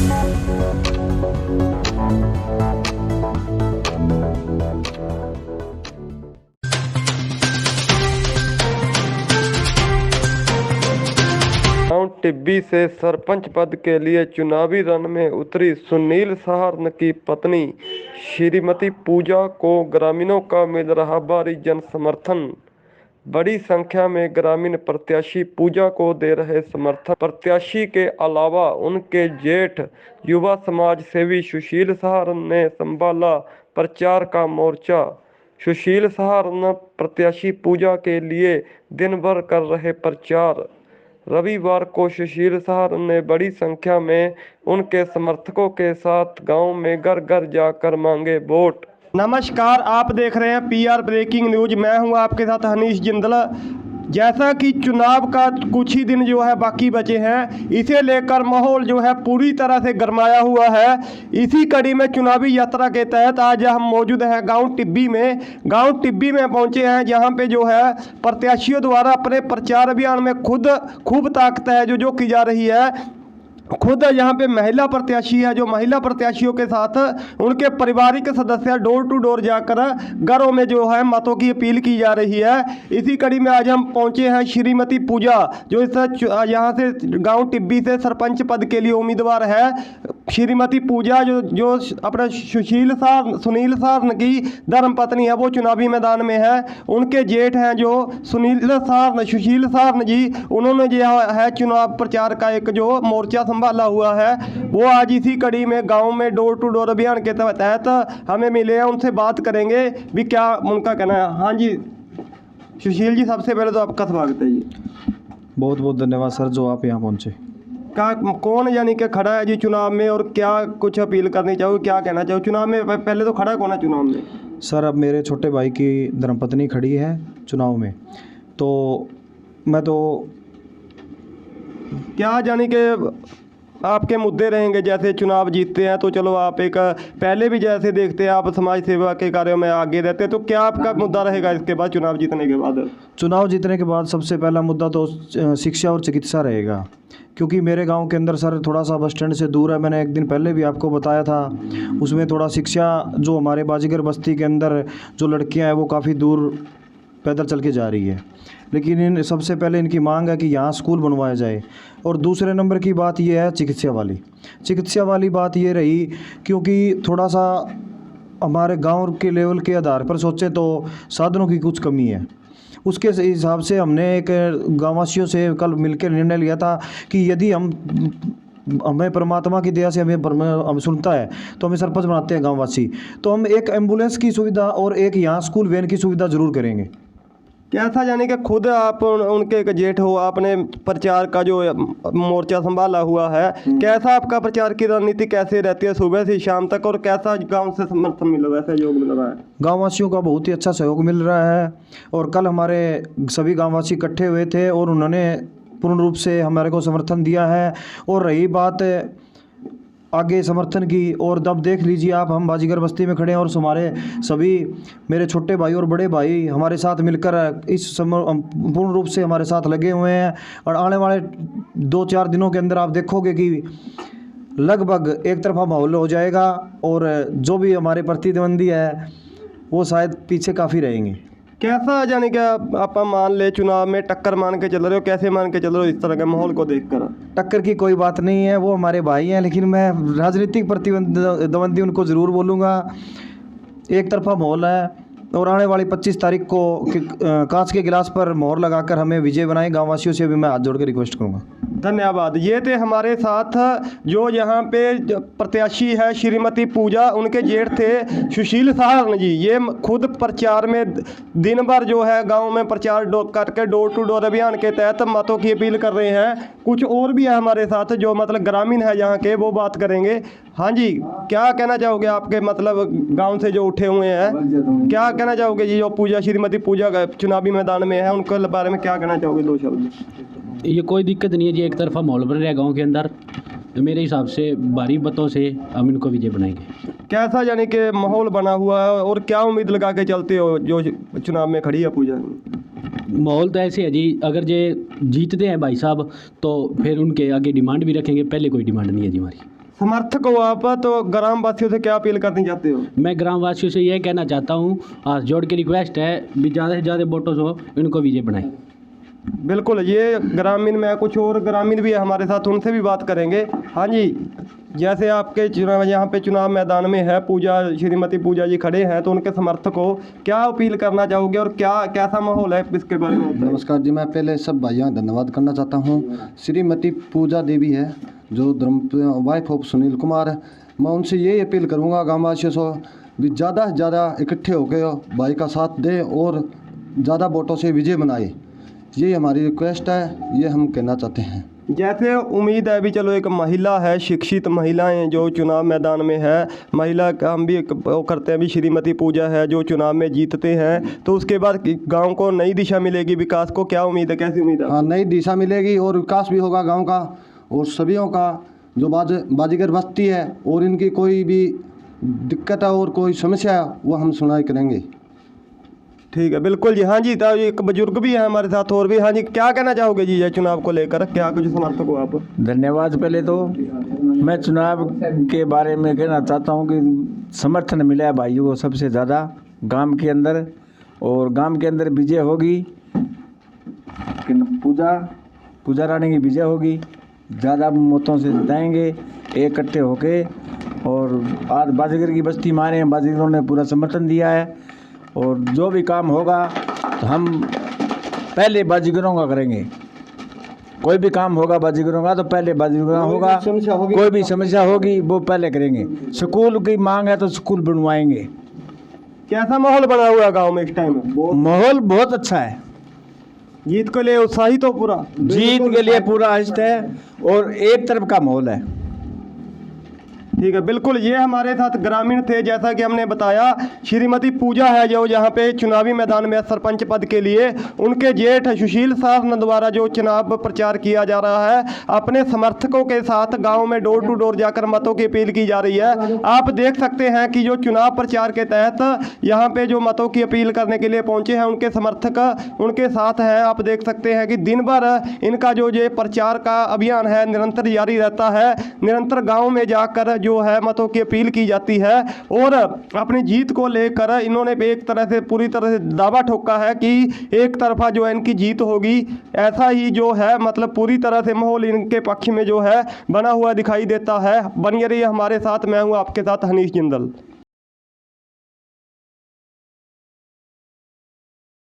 गांव टिब्बी से सरपंच पद के लिए चुनावी रण में उतरी सुनील सहारण की पत्नी श्रीमती पूजा को ग्रामीणों का मिल रहा भारी जन समर्थन। बड़ी संख्या में ग्रामीण प्रत्याशी पूजा को दे रहे समर्थन। प्रत्याशी के अलावा उनके जेठ युवा समाज सेवी सुशील सहारण ने संभाला प्रचार का मोर्चा। सुशील सहारण प्रत्याशी पूजा के लिए दिन भर कर रहे प्रचार। रविवार को सुशील सहारण ने बड़ी संख्या में उनके समर्थकों के साथ गांव में घर घर जाकर मांगे वोट। नमस्कार, आप देख रहे हैं पीआर ब्रेकिंग न्यूज। मैं हूं आपके साथ हनीश जिंदल। जैसा कि चुनाव का कुछ ही दिन जो है बाकी बचे हैं, इसे लेकर माहौल जो है पूरी तरह से गरमाया हुआ है। इसी कड़ी में चुनावी यात्रा के तहत आज हम मौजूद हैं गांव टिब्बी में। गांव टिब्बी में पहुंचे हैं जहां पे जो है प्रत्याशियों द्वारा अपने प्रचार अभियान में खूब ताकत है जो की जा रही है। खुद यहाँ पे महिला प्रत्याशी है, जो महिला प्रत्याशियों के साथ उनके पारिवारिक सदस्य डोर टू डोर जाकर घरों में जो है मतों की अपील की जा रही है। इसी कड़ी में आज हम पहुँचे हैं श्रीमती पूजा, जो इस यहाँ से गांव टिब्बी से सरपंच पद के लिए उम्मीदवार है। श्रीमती पूजा जो अपने सुनील सहारण की धर्मपत्नी है, वो चुनावी मैदान में है। उनके जेठ हैं जो सुशील सहारण जी, उन्होंने जो है चुनाव प्रचार का एक जो मोर्चा संभाला हुआ है। वो आज इसी कड़ी में गांव में डोर टू डोर अभियान के तहत हमें मिले हैं। उनसे बात करेंगे भी क्या उनका कहना है। हाँ जी सुशील जी, सबसे पहले तो आपका स्वागत है जी। बहुत बहुत धन्यवाद सर जो आप यहाँ पहुँचे। क्या कौन यानी कि खड़ा है जी चुनाव में, और क्या कुछ अपील करनी चाहोगे, क्या कहना चाहो चुनाव में? पहले तो खड़ा कौन है चुनाव में? सर अब मेरे छोटे भाई की धर्मपत्नी खड़ी है चुनाव में, तो मैं तो क्या जानी कि आपके मुद्दे रहेंगे। जैसे चुनाव जीतते हैं तो चलो आप एक पहले भी जैसे देखते हैं आप समाज सेवा के कार्यों में आगे रहते हैं, तो क्या आपका मुद्दा रहेगा इसके बाद चुनाव जीतने के बाद? चुनाव जीतने के बाद सबसे पहला मुद्दा तो शिक्षा और चिकित्सा रहेगा, क्योंकि मेरे गांव के अंदर सर थोड़ा सा बस स्टैंड से दूर है। मैंने एक दिन पहले भी आपको बताया था, उसमें थोड़ा शिक्षा जो हमारे बाजीगर बस्ती के अंदर जो लड़कियां हैं वो काफ़ी दूर पैदल चल के जा रही है। लेकिन सबसे पहले इनकी मांग है कि यहाँ स्कूल बनवाया जाए। और दूसरे नंबर की बात ये है चिकित्सा वाली बात ये रही, क्योंकि थोड़ा सा हमारे गांव के लेवल के आधार पर सोचें तो साधनों की कुछ कमी है। उसके हिसाब से हमने एक गाँववासियों से कल मिलकर निर्णय लिया था कि यदि हमें परमात्मा की दया से हम सुनता है तो हमें सरपंच बनाते हैं गाँववासी, तो हम एक एम्बुलेंस की सुविधा और एक यहाँ स्कूल वैन की सुविधा ज़रूर करेंगे। कैसा यानी कि खुद आप उनके एक जेठ हो, आपने प्रचार का जो मोर्चा संभाला हुआ है, कैसा आपका प्रचार की रणनीति कैसे रहती है सुबह से शाम तक, और कैसा गांव से समर्थन मिल रहा है, सहयोग मिल रहा है? गाँववासियों का बहुत ही अच्छा सहयोग मिल रहा है। और कल हमारे सभी गाँववासी इकट्ठे हुए थे और उन्होंने पूर्ण रूप से हमारे को समर्थन दिया है। और रही बात आगे समर्थन की, और तब देख लीजिए आप, हम बाजीगर बस्ती में खड़े हैं और हमारे सभी मेरे छोटे भाई और बड़े भाई हमारे साथ मिलकर इस पूर्ण रूप से हमारे साथ लगे हुए हैं। और आने वाले 2-4 दिनों के अंदर आप देखोगे कि लगभग एक तरफा माहौल हो जाएगा, और जो भी हमारे प्रतिद्वंदी है वो शायद पीछे काफ़ी रहेंगे। कैसा यानी कि आप मान ले चुनाव में टक्कर मान के चल रहे हो, कैसे मान के चल रहे हो इस तरह के माहौल को देखकर? टक्कर की कोई बात नहीं है, वो हमारे भाई हैं, लेकिन मैं राजनीतिक प्रतिद्वंदी उनको ज़रूर बोलूँगा। एक तरफा माहौल है, और आने वाली 25 तारीख को कांच के गिलास पर मोहर लगाकर हमें विजय बनाएं। गाँववासियों से भी मैं हाथ जोड़ के रिक्वेस्ट करूँगा। धन्यवाद। ये थे हमारे साथ जो यहाँ पे प्रत्याशी है श्रीमती पूजा, उनके जेठ थे सुशील सहारण जी। ये खुद प्रचार में दिन भर जो है गांव में प्रचार करके डोर टू डोर अभियान के तहत मतों की अपील कर रहे हैं। कुछ और भी है हमारे साथ जो मतलब ग्रामीण है यहाँ के, वो बात करेंगे। हाँ जी, क्या कहना चाहोगे आपके मतलब गाँव से जो उठे हुए हैं, क्या कहना चाहोगे जी? जो पूजा श्रीमती पूजा चुनावी मैदान में है, उनके बारे में क्या कहना चाहोगे? 2 शब्द। ये कोई दिक्कत नहीं है जी, एक तरफा माहौल बन रहा है गाँव के अंदर। मेरे हिसाब से भारी मतों से हम इनको विजय बनाएंगे। कैसा यानी कि माहौल बना हुआ है, और क्या उम्मीद लगा के चलते हो जो चुनाव में खड़ी है पूजा? माहौल तो ऐसे है जी, अगर ये जीतते हैं भाई साहब तो फिर उनके आगे डिमांड भी रखेंगे, पहले कोई डिमांड नहीं है जी हमारी। समर्थक हो आप, तो ग्राम वासियों से क्या अपील करनी चाहते हो? मैं ग्राम वासियों से यह कहना चाहता हूँ, हाथ जोड़ के रिक्वेस्ट है भी ज़्यादा से ज़्यादा वोटों से इनको विजय बनाएं। बिल्कुल, ये ग्रामीण में कुछ और ग्रामीण भी है हमारे साथ, उनसे भी बात करेंगे। हाँ जी, जैसे आपके चुनाव यहाँ पे चुनाव मैदान में है, श्रीमती पूजा जी खड़े हैं, तो उनके समर्थक हो, क्या अपील करना चाहोगे और क्या कैसा माहौल है इसके बारे में? नमस्कार जी, मैं पहले सब भाइयों का धन्यवाद करना चाहता हूँ। श्रीमती पूजा देवी है जो वाइफ ऑफ सुनील कुमार है। मैं उनसे यही अपील करूँगा गाँव वासियों से भी ज़्यादा से ज़्यादा इकट्ठे होकर भाई का साथ दें और ज़्यादा वोटों से विजय बनाए। ये हमारी रिक्वेस्ट है, ये हम कहना चाहते हैं। जैसे उम्मीद है भी, चलो एक महिला है, शिक्षित महिलाएं जो चुनाव मैदान में है, महिला का हम भी वो करते हैं भी, श्रीमती पूजा है जो चुनाव में जीतते हैं, तो उसके बाद गांव को नई दिशा मिलेगी, विकास को क्या उम्मीद है, कैसी उम्मीद है? हाँ, नई दिशा मिलेगी और विकास भी होगा गांव का और सभियों का। जो बाजीगर बस्ती है और इनकी कोई भी दिक्कत है और कोई समस्या है वो हम सुनाई करेंगे। ठीक है, बिल्कुल जी। हाँ जी, तो एक बुजुर्ग भी है हमारे साथ और भी। हाँ जी, क्या कहना चाहोगे जी ये चुनाव को लेकर, क्या कुछ समर्थक हो आप? धन्यवाद। पहले तो मैं चुनाव के बारे में कहना चाहता हूं कि समर्थन मिला है भाइयों को सबसे ज़्यादा गांव के अंदर, और गांव के अंदर विजय होगी, पूजा रानी की विजय होगी, ज़्यादा मतों से जिताएंगे इकट्ठे होके। और आज बाजीगर की बस्ती मारे हैं, बाजीगरों ने पूरा समर्थन दिया है, और जो भी काम होगा तो हम पहले बाजीगरों का करेंगे। कोई भी काम होगा बाजीगरों का तो पहले बाजीगरों का होगा, कोई भी समस्या होगी वो पहले करेंगे। स्कूल की मांग है तो स्कूल बनवाएंगे। कैसा माहौल बना हुआ है गाँव में इस टाइम? माहौल बहुत अच्छा है, जीत के लिए उत्साहित हो पूरा? जीत के लिए पूरा हिस्सा है और एक तरफ का माहौल है। ठीक है, बिल्कुल। ये हमारे साथ ग्रामीण थे, जैसा कि हमने बताया, श्रीमती पूजा है जो यहाँ पे चुनावी मैदान में सरपंच पद के लिए उनके जेठ सुशील साहब द्वारा जो चुनाव प्रचार किया जा रहा है, अपने समर्थकों के साथ गांव में डोर टू डोर जाकर मतों की अपील की जा रही है। आप देख सकते हैं कि जो चुनाव प्रचार के तहत यहाँ पे जो मतों की अपील करने के लिए पहुँचे हैं, उनके समर्थक उनके साथ हैं। आप देख सकते हैं कि दिन भर इनका जो ये प्रचार का अभियान है निरंतर जारी रहता है। निरंतर गाँव में जाकर जो है मतों की अपील की जाती है, और अपनी जीत को लेकर इन्होंने एक तरह से पूरी तरह से दावा ठोका है कि एक तरफा जो है इनकी जीत होगी। ऐसा ही जो है मतलब पूरी तरह से माहौल इनके पक्ष में जो है बना हुआ दिखाई देता है। बनिए रहिए हमारे साथ, मैं हूं आपके साथ हनीश जिंदल।